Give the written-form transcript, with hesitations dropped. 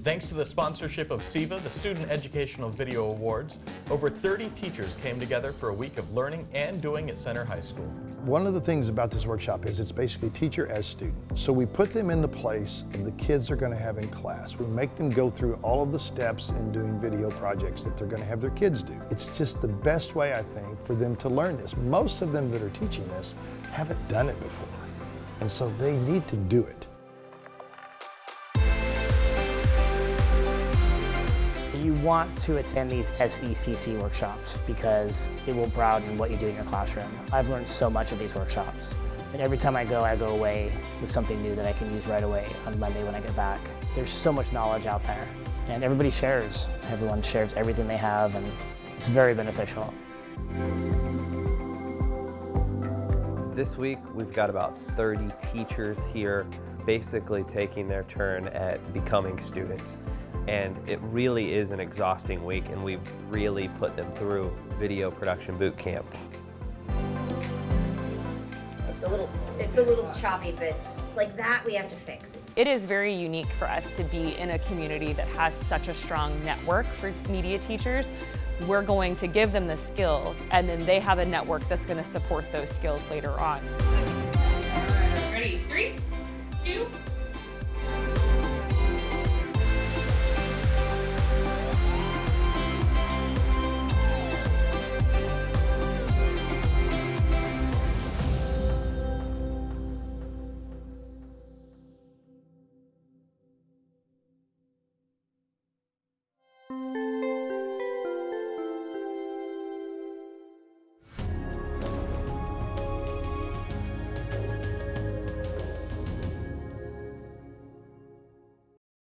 Thanks to the sponsorship of SEVA, the Student Educational Video Awards, over 30 teachers came together for a week of learning and doing at Center High School. One of the things about this workshop is it's basically teacher as student. So we put them in the place of the kids are going to have in class. We make them go through all of the steps in doing video projects that they're going to have their kids do. It's just the best way, I think, for them to learn this. Most of them that are teaching this haven't done it before, and so they need to do it. You want to attend these SECC workshops because it will broaden what you do in your classroom. I've learned so much at these workshops, and every time I go away with something new that I can use right away on Monday when I get back. There's so much knowledge out there, and everybody shares. Everyone shares everything they have, and it's very beneficial. This week, we've got about 30 teachers here basically taking their turn at becoming students. And it really is an exhausting week, and we've really put them through video production boot camp. It's a little choppy, but like that we have to fix. It is very unique for us to be in a community that has such a strong network for media teachers. We're going to give them the skills, and then they have a network that's going to support those skills later on.